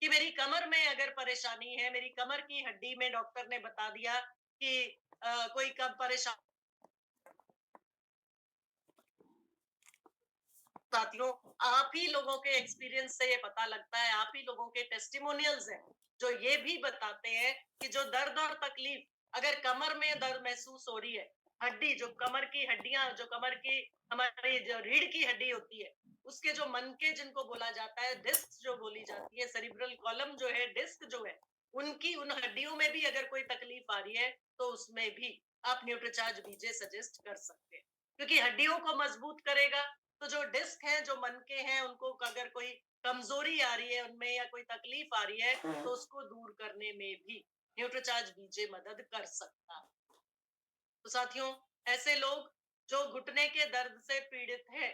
कि मेरी कमर में अगर परेशानी है, मेरी कमर की हड्डी में डॉक्टर ने बता दिया कि कोई कब परेशान। साथियों, आप ही लोगों के एक्सपीरियंस से ये पता लगता है, आप ही लोगों के टेस्टिमोनियल्स हैं, जो ये भी बताते हैं कि जो दर्द और तकलीफ अगर कमर में दर्द महसूस हो रही है, हड्डी जो कमर की हड्डियाँ जो कमर की हमारी जो रीढ़ की हड्डी होती है, उसके जो मनके जिनको बोला जाता है, डिस्क जो बोली जाती है, सेरिब्रल कॉलम जो है, डिस्क जो है, उनकी उन हड्डियों में भी अगर कोई तकलीफ आ रही है, तो उसमें भी आप न्यूट्रीचार्ज बीजे सजेस्ट कर सकते हैं। क्योंकि हड्डियों को मजबूत करेगा, तो जो डिस्क हैं, जो मनके हैं, उनको अगर कोई कमजोरी आ रही है उनमें या कोई तकलीफ आ रही है, तो उसको दूर करने में भी न्यूट्रीचार्ज बीजे मदद कर सकता है। तो साथियों, ऐसे लोग जो घुटने के दर्द से पीड़ित हैं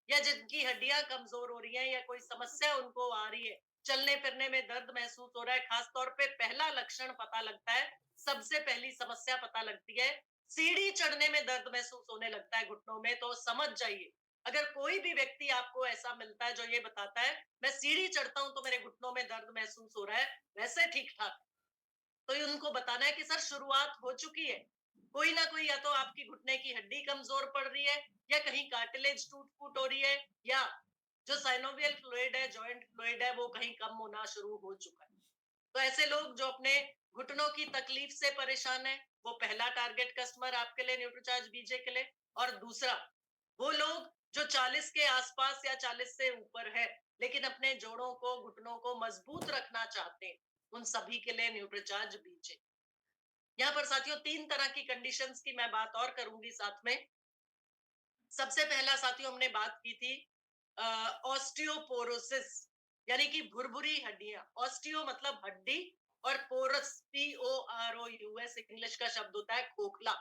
या जिनकी हड्डियां कमजोर हो रही हैं या कोई समस्या उनको आ रही है, चलने फिरने में दर्द महसूस हो रहा है, खास तौर पे पहला लक्षण पता लगता है, सबसे पहली समस्या पता लगती है, सीढ़ी चढ़ने में दर्द महसूस होने लगता है घुटनों में, तो समझ जाइए। अगर कोई भी व्यक्ति आपको ऐसा मिलता है जो ये बताता है, मैं सीढ़ी चढ़ता हूं तो मेरे घुटनों में दर्द महसूस हो रहा है, वैसे ठीक ठाक, तो उनको बताना है कि सर शुरुआत हो चुकी है। कोई ना कोई या तो आपकी घुटने की हड्डी कमजोर पड़ रही है या कहीं कार्टिलेज टूट फूट हो रही है या जो साइनोवियल फ्लूइड है, जॉइंट फ्लूइड है, वो कहीं कम होना शुरू हो चुका है। तो ऐसे लोग जो अपने घुटनों की तकलीफ से परेशान है, वो पहला टारगेट कस्टमर आपके लिए न्यूट्रीचार्ज बीजे के लिए। और दूसरा, वो लोग जो 40 के आसपास या 40 से ऊपर है, लेकिन अपने जोड़ों को, घुटनों को मजबूत रखना चाहते हैं, उन सभी के लिए न्यूट्रीचार्ज बीजे। यहाँ पर साथियों 3 तरह की कंडीशंस की मैं बात और करूंगी साथ में। सबसे पहला साथियों हमने बात की थी ऑस्टियोपोरोसिस, यानी कि भुरभुरी हड्डियां। ऑस्टियो मतलब हड्डी और पोरस POROUS इंग्लिश का शब्द होता है खोखला।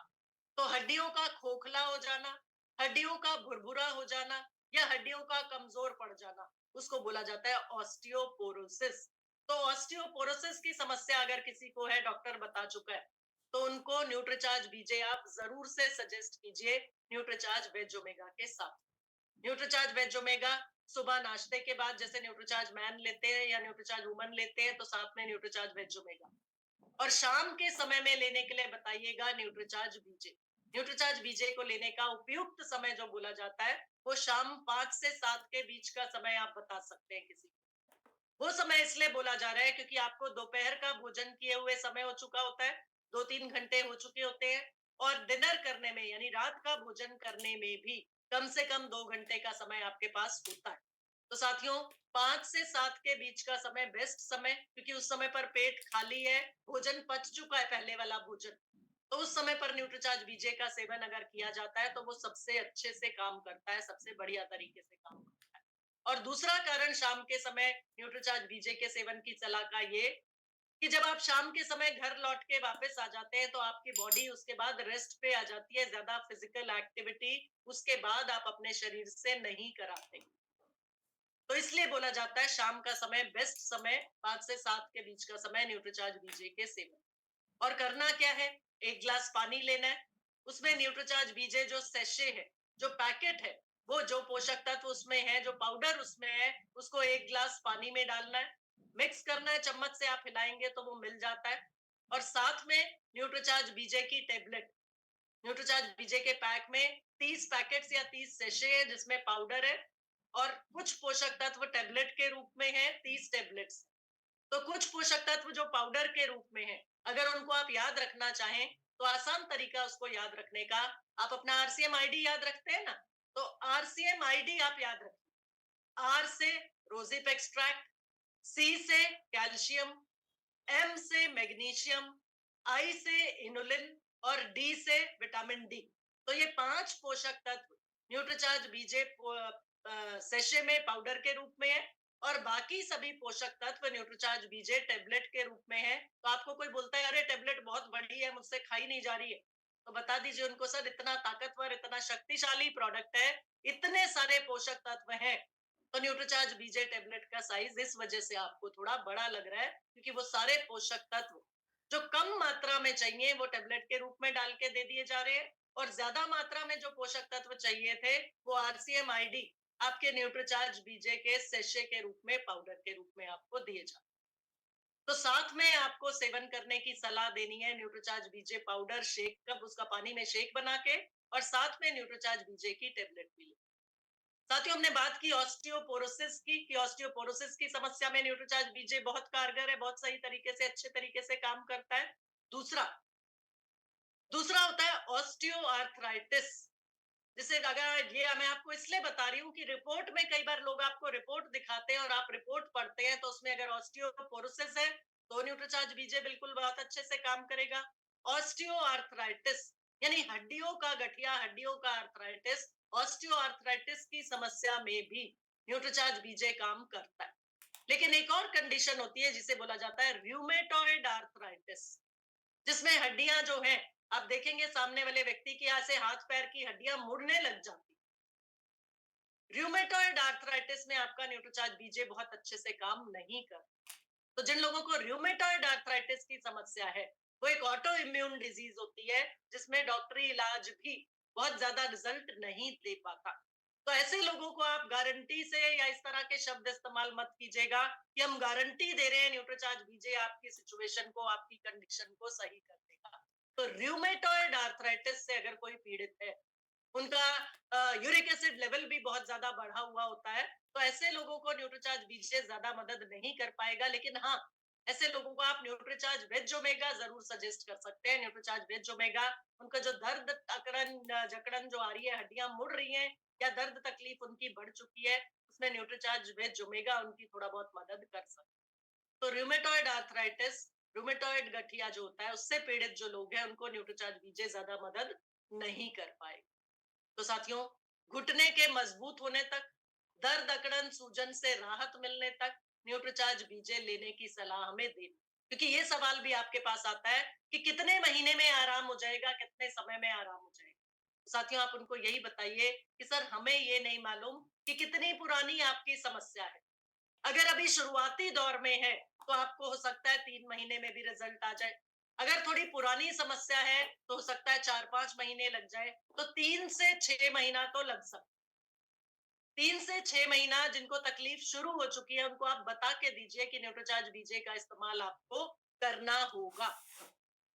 तो हड्डियों का खोखला हो जाना, हड्डियों का भुरभुरा हो जाना या हड्डियों का कमजोर पड़ जाना, उसको बोला जाता है ऑस्टियोपोरोसिस। तो ऑस्टियोपोरोसिस की समस्या अगर किसी को है, डॉक्टर बता चुका है, तो उनको न्यूट्रीचार्ज बीजे आप जरूर से सजेस्ट कीजिए, न्यूट्रीचार्ज वेज ओमेगा के साथ। न्यूट्रीचार्ज वेज ओमेगा सुबह नाश्ते के बाद जैसे न्यूट्रीचार्ज मैन लेते हैं या न्यूट्रीचार्ज वुमन लेते हैं, तो साथ में न्यूट्रीचार्ज वेज ओमेगा। और शाम के समय में लेने के लिए बताइएगा न्यूट्रीचार्ज बीजे। न्यूट्रीचार्ज बीजे को लेने का उपयुक्त समय जो बोला जाता है, वो शाम 5 से 7 के बीच का समय आप बता सकते हैं किसी को। वो समय इसलिए बोला जा रहा है क्योंकि आपको दोपहर का भोजन किए हुए समय हो चुका होता है, 2-3 घंटे हो चुके होते हैं, और डिनर करने में यानी रात का भोजन करने में भी कम से कम 2 घंटे का समय आपके पास होता है। तो साथियों, 5 से 7 के बीच का समय बेस्ट समय, क्योंकि उस समय पर पेट खाली है, भोजन पच चुका है पहले वाला भोजन। तो उस समय पर न्यूट्रीचार्ज बीजे का सेवन अगर किया जाता है, तो वो सबसे अच्छे से काम करता है, सबसे बढ़िया तरीके से काम करता है। और दूसरा कारण शाम के समय न्यूट्रीचार्ज बीजे के सेवन की सलाह का ये, कि जब आप शाम के समय घर लौट के वापस आ जाते हैं, तो आपकी बॉडी उसके बाद रेस्ट पे आ जाती है, ज्यादा फिजिकल एक्टिविटी उसके बाद आप अपने शरीर से नहीं कराते। तो इसलिए बोला जाता है शाम का समय बेस्ट समय, 5 से 7 के बीच का समय न्यूट्रीचार्ज बीजे के सेवन। और करना क्या है, 1 ग्लास पानी लेना है, उसमें न्यूट्रीचार्ज बीजे जो सैशे है, जो पैकेट है, वो जो पोषक तत्व उसमें है, जो पाउडर उसमें है, उसको 1 ग्लास पानी में डालना है, मिक्स करना है, चम्मच से आप हिलाएंगे तो वो मिल जाता है। और साथ में न्यूट्रीचार्ज बीजे की टेबलेट, न्यूट्रीचार्ज बीजे के पैक में 30 पैकेट्स या 30 सैशे है जिसमें पाउडर है, और कुछ पोषक तत्व टेबलेट के रूप में है, 30 टेबलेट्स। तो कुछ पोषक तत्व जो पाउडर के रूप में है, अगर उनको आप याद रखना चाहें, तो आसान तरीका उसको याद रखने का, आप अपना आरसीएम आईडी याद रखते हैं ना, तो आरसीएम आईडी आप याद रखिए। आर से रोजिप एक्सट्रैक्ट, सी से कैल्शियम, एम से मैग्नीशियम, आई से इनुलिन और डी से विटामिन डी। तो ये 5 पोषक तत्व न्यूट्रीचार्ज बीजे सेशे में पाउडर के रूप में है, और बाकी सभी पोषक तत्व न्यूट्रीचार्ज बीजे टेबलेट के रूप में है। तो आपको कोई बोलता है अरे टेबलेट बहुत बड़ी है, मुझसे खाई नहीं जा रही है, तो बता दीजिए उनको सर इतना ताकतवर, इतना शक्तिशाली प्रोडक्ट है, इतने सारे पोषक तत्व हैं, तो न्यूट्रीचार्ज बीजे टेबलेट का साइज इस वजह से आपको थोड़ा बड़ा लग रहा है, क्योंकि वो सारे पोषक तत्व जो कम मात्रा में चाहिए वो टेबलेट के रूप में डाल के दे दिए जा रहे हैं, और ज्यादा मात्रा में जो पोषक तत्व चाहिए थे वो आरसीएम आईडी आपके न्यूट्रीचार्ज बीजे के सेशे के रूप में, पाउडर के रूप में आपको दिए जाते हैं। तो साथ में आपको सेवन करने की सलाह देनी है न्यूट्रीचार्ज बीजे पाउडर शेक, कप उसका पानी में शेक बना के, और साथ में न्यूट्रीचार्ज बीजे की टेबलेट भी ली। साथियों, हमने बात की ऑस्टियोपोरोसिस की, कि ऑस्टियोपोरोसिस की समस्या में न्यूट्रीचार्ज बीजे बहुत कारगर है, बहुत सही तरीके से, अच्छे तरीके से काम करता है। दूसरा दूसरा होता है ऑस्टियोआर्थराइटिस, जिसे अगर ये मैं आपको इसलिए बता रही हूँ कि रिपोर्ट में कई बार लोग आपको रिपोर्ट दिखाते हैं और आप रिपोर्ट पढ़ते हैं, तो उसमें अगर ऑस्टियोपोरोसिस है तो न्यूट्रीचार्ज बीजे बिल्कुल बहुत अच्छे से काम करेगा। ऑस्टियोआर्थराइटिस यानी हड्डियों का गठिया, हड्डियों का आर्थराइटिस, ऑस्टियोआर्थराइटिस की समस्या में भी न्यूट्रीचार्ज बीजे काम करता है। लेकिन एक और कंडीशन होती है जिसे बोला जाता है रूमेटॉइड आर्थराइटिस, जिसमें हड्डियां जो हैं, आप देखेंगे सामने वाले व्यक्ति की यहाँ से हाथ पैर की हड्डियां मुड़ने लग जाती। रूमेटॉइड आर्थराइटिस में आपका न्यूट्रीचार्ज बीजे बहुत अच्छे से काम नहीं कर। तो जिन लोगों को रूमेटॉइड आर्थराइटिस की समस्या है, वो एक ऑटो इम्यून डिजीज होती है, जिसमें डॉक्टरी इलाज भी बहुत ज्यादा रिजल्ट नहीं दे पाता। तो ऐसे लोगों को आप गारंटी से या इस तरह के शब्द इस्तेमाल मत कीजिएगा कि हम गारंटी दे रहे हैं न्यूट्रीचार्ज बीजे आपकी सिचुएशन को, आपकी कंडीशन को सही कर देगा। तो रूमेटॉइड आर्थराइटिस से अगर कोई पीड़ित है, उनका यूरिक एसिड लेवल भी बहुत ज्यादा बढ़ा हुआ होता है, तो ऐसे लोगों को न्यूट्रीचार्ज बीजे ज्यादा मदद नहीं कर पाएगा। लेकिन हाँ, ऐसे लोगों को आप न्यूट्रीचार्ज वेज ओमेगा जरूर सजेस्ट कर सकते हैं। न्यूट्रीचार्ज वेज ओमेगा उनका जो दर्द अकड़न जकड़न जो आ रही है, हड्डियां मुड़ रही हैं या दर्द तकलीफ उनकी बढ़ चुकी है, उसमें न्यूट्रीचार्ज वेज ओमेगा उनकी थोड़ा बहुत मदद कर सकता है। तो रूमेटॉइड आर्थराइटिस, रूमेटॉइड गठिया जो होता है, उससे पीड़ित जो लोग हैं, उनको न्यूट्रीचार्ज बीजे ज्यादा मदद नहीं कर पाएगा। तो साथियों, घुटने के मजबूत होने तक, दर्द अकड़न सूजन से राहत मिलने तक न्यूट्रीचार्ज बीजे लेने की सलाह हमें देनी। क्योंकि ये सवाल भी आपके पास आता है कि कितने महीने में आराम हो जाएगा, कितने समय में आराम हो जाएगा। तो साथियों, आप उनको यही बताइए कि सर, हमें ये नहीं मालूम कि कितनी पुरानी आपकी समस्या है। अगर अभी शुरुआती दौर में है तो आपको हो सकता है 3 महीने में भी रिजल्ट आ जाए। अगर थोड़ी पुरानी समस्या है तो हो सकता है 4-5 महीने लग जाए। तो 3 से 6 महीना तो लग सकता। 3 से 6 महीना जिनको तकलीफ शुरू हो चुकी है, उनको आप बता के दीजिए कि न्यूट्रीचार्ज बीजे का इस्तेमाल आपको करना होगा।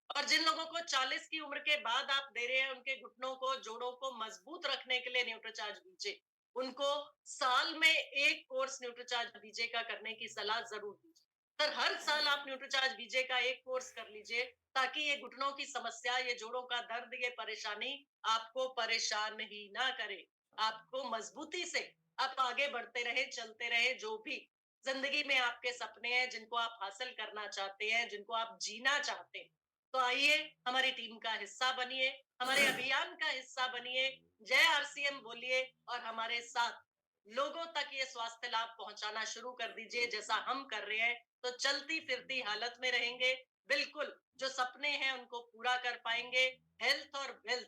और जिन लोगों को 40 की उम्र के बाद आप दे रहे हैं, उनके घुटनों को, जोड़ों को मजबूत रखने के लिए न्यूट्रीचार्ज बीजे, उनको साल में 1 कोर्स न्यूट्रीचार्ज बीजे का करने की सलाह जरूर दीजिए। सर, हर साल आप न्यूट्रीचार्ज बीजे का 1 कोर्स कर लीजिए, ताकि ये घुटनों की समस्या, ये जोड़ों का दर्द, ये परेशानी आपको परेशान ही ना करे। आपको मजबूती से आप आगे बढ़ते रहे, चलते रहे। जो भी जिंदगी में आपके सपने हैं, जिनको आप हासिल करना चाहते हैं, जिनको आप जीना चाहते हैं, तो आइए, हमारी टीम का हिस्सा बनिए, हमारे अभियान का हिस्सा बनिए। जय आरसीएम बोलिए और हमारे साथ लोगों तक ये स्वास्थ्य लाभ पहुंचाना शुरू कर दीजिए, जैसा हम कर रहे हैं। तो चलती फिरती हालत में रहेंगे, बिल्कुल जो सपने हैं उनको पूरा कर पाएंगे। हेल्थ और वेल्थ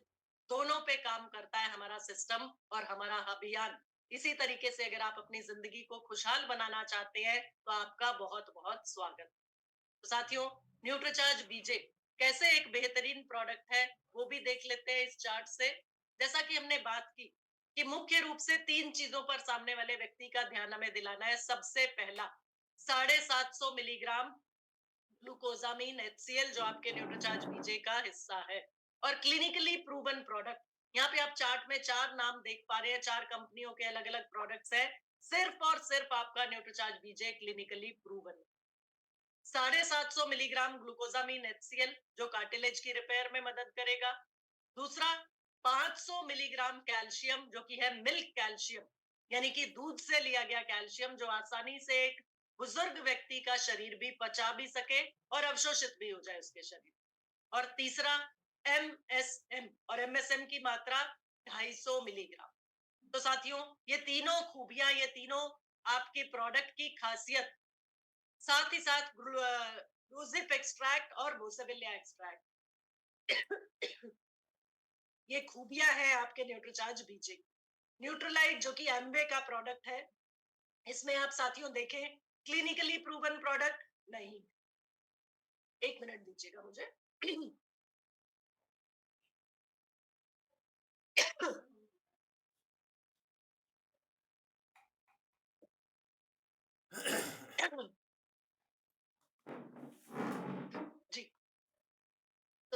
दोनों पे काम करता है हमारा सिस्टम और हमारा अभियान। इसी तरीके से अगर आप अपनी जिंदगी को खुशहाल बनाना चाहते हैं, तो आपका बहुत बहुत स्वागत। तो साथियों, न्यूट्रीचार्ज बीजे कैसे एक बेहतरीन प्रोडक्ट है, वो भी देख लेते हैं इस चार्ट से। जैसा कि हमने बात की कि मुख्य रूप से 3 चीजों पर सामने वाले व्यक्ति का ध्यान हमें दिलाना है। सबसे पहला, 750 मिलीग्राम ग्लूकोजामिन HCl, जो आपके न्यूट्रीचार्ज बीजे का हिस्सा है और क्लिनिकली प्रूवन प्रोडक्ट। यहाँ पे आप चार्ट में 4 नाम देख पा रहे हैं, 4 कंपनियों के अलग अलग प्रोडक्ट्स हैं। सिर्फ और सिर्फ आपका न्यूट्रीचार्ज बीजे clinically proven. 750 milligram glucosamine HCl, जो कार्टिलेज की रिपेयर में मदद करेगा। दूसरा, 500 मिलीग्राम कैल्शियम, जो कि है मिल्क कैल्शियम, यानी कि दूध से लिया गया कैल्शियम, जो आसानी से एक बुजुर्ग व्यक्ति का शरीर भी पचा भी सके और अवशोषित भी हो जाए उसके शरीर। और तीसरा, MSM, और MSM की मात्रा 250 मिलीग्राम। तो साथियों, ये तीनों खूबियां, ये तीनों आपके प्रोडक्ट की खासियत, साथ ही साथ रोजिप एक्सट्रैक्ट और बोसेविलिया एक्सट्रैक्ट, ये खूबियां हैं आपके न्यूट्रीचार्ज बीजे। न्यूट्रलाइट, जो कि एम्बे का प्रोडक्ट है, इसमें आप साथियों देखें, क्लिनिकली प्रूवन प्रोडक्ट नहीं। 1 मिनट दीजिएगा मुझे।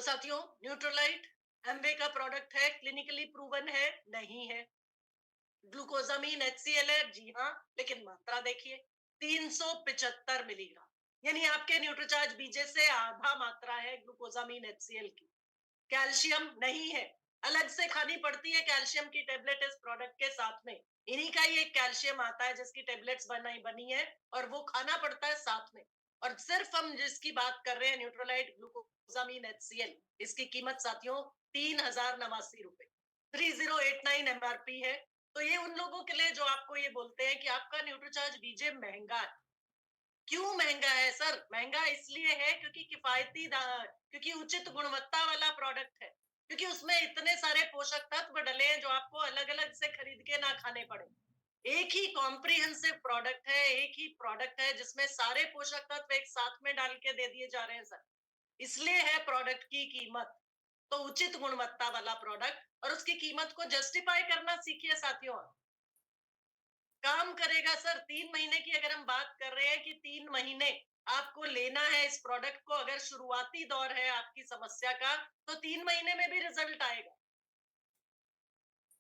साथियों, न्यूट्रोलाइट एम्वे का प्रोडक्ट है, क्लिनिकली प्रूवन है? नहीं है। ग्लूकोजामीन HCl है, जी हाँ, लेकिन मात्रा देखिए 375 मिलीग्राम, यानी आपके न्यूट्रीचार्ज बीजे से आधा मात्रा है ग्लूकोजामीन HCl की। कैल्शियम नहीं है, अलग से खानी पड़ती है कैल्शियम की टेबलेट इस प्रोडक्ट के साथ में। इन्हीं का ही एक कैल्शियम आता है जिसकी टेबलेट्स बनी है और वो खाना पड़ता है साथ में। और सिर्फ हम जिसकी बात कर रहे हैं न्यूट्रोलाइट ग्लूकोजामीन HCl, इसकी कीमत साथियों 3089 रुपए, 3089 MRP है। तो ये उन लोगों के लिए जो आपको ये बोलते हैं कि आपका न्यूट्रीचार्ज बीजे महंगा है। क्यों महंगा है सर? महंगा इसलिए है क्योंकि क्योंकि उचित गुणवत्ता वाला प्रोडक्ट है, क्योंकि उसमें इतने सारे पोषक तत्व डले हैं जो आपको अलग अलग से खरीद के ना खाने पड़े। एक ही कॉम्प्रिहेंसिव प्रोडक्ट है, एक ही प्रोडक्ट है जिसमें सारे पोषक तत्व एक साथ में डाल के दे दिए जा रहे हैं सर। इसलिए है प्रोडक्ट की कीमत। तो उचित गुणवत्ता वाला प्रोडक्ट और उसकी कीमत को जस्टिफाई करना सीखिए साथियों। काम करेगा सर। 3 महीने की अगर हम बात कर रहे हैं कि 3 महीने आपको लेना है इस प्रोडक्ट को, अगर शुरुआती दौर है आपकी समस्या का, तो 3 महीने में भी रिजल्ट आएगा।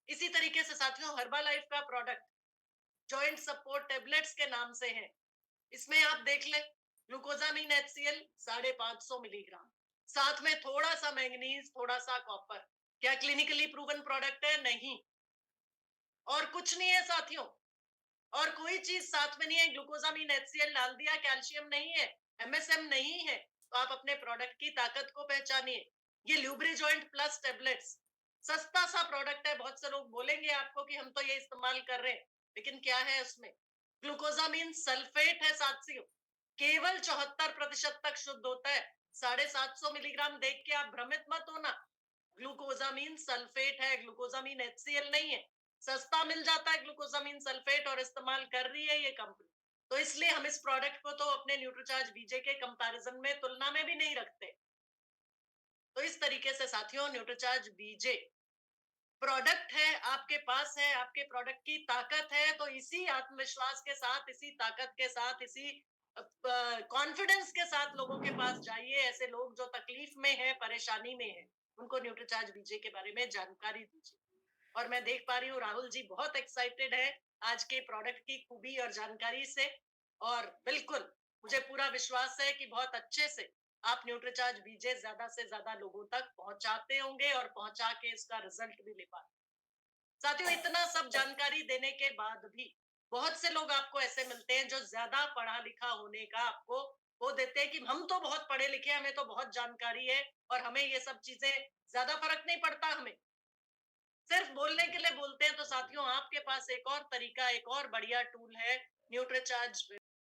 इसी तरीके से साथियों, हर्बा लाइफ का प्रोडक्ट जॉइंट सपोर्ट टेबलेट्स के नाम से है। इसमें आप देख ले, ग्लूकोजामिन HCl 550 मिलीग्राम, साथ में थोड़ा सा मैंगनीज, थोड़ा सा कॉपर। क्या क्लिनिकली प्रूवन प्रोडक्ट है? नहीं। और कुछ नहीं है साथियों, और कोई चीज साथ में नहीं है। ग्लूकोजामिन HCl डाल दिया, कैल्शियम नहीं है, MSM नहीं है, तो आप अपने प्रोडक्ट की ताकत को पहचानिए। ये ल्यूब्रिजॉइंट प्लस टेबलेट्स सस्ता सा प्रोडक्ट है। बहुत से लोग बोलेंगे आपको कि हम तो ये इस्तेमाल कर रहे हैं, लेकिन क्या है उसमें? ग्लूकोजामिन सल्फेट है साथियों, केवल 74% तक शुद्ध होता है। 750 मिलीग्राम देख के आप भ्रमित मत होना। ग्लूकोजामिन सल्फेट है, ग्लूकोजामिन HCl नहीं है। सस्ता मिल जाता है ग्लूकोजामिन सल्फेट और इस्तेमाल कर रही है ये कंपनी। तो इसलिए हम इस प्रोडक्ट को तो अपने न्यूट्रीचार्ज बीजे के कंपैरिजन में, तुलना में भी नहीं रखते। तो इस तरीके से साथियों, न्यूट्रीचार्ज बीजे प्रोडक्ट है, आपके पास है, आपके प्रोडक्ट की ताकत है, तो इसी आत्मविश्वास के साथ, इसी ताकत के साथ, इसी कॉन्फिडेंस के साथ लोगों के पास जाइए। ऐसे लोग जो तकलीफ में है, परेशानी में है, उनको न्यूट्रीचार्ज बीजे के बारे में जानकारी दीजिए। और मैं देख पा रही हूँ राहुल जी बहुत एक्साइटेड है आज के प्रोडक्ट की खूबी और जानकारी से। और बिल्कुल मुझे पूरा विश्वास है कि बहुत अच्छे से आप न्यूट्रीचार्ज बीजे ज्यादा से ज्यादा लोगों तक पहुंचाते होंगे और पहुंचा के इसका रिजल्ट भी ले पाते। साथियों, इतना सब जानकारी देने के बाद भी बहुत से लोग आपको ऐसे मिलते हैं जो ज्यादा पढ़ा लिखा होने का आपको वो देते हैं कि हम तो बहुत पढ़े लिखे हैं, हमें तो बहुत जानकारी है और हमें ये सब चीजें ज्यादा फर्क नहीं पड़ता। हमें सिर्फ बोलने के लिए बोलते हैं। तो साथियों, आपके पास एक और तरीका, एक और बढ़िया टूल है, न्यूट्रीचार्ज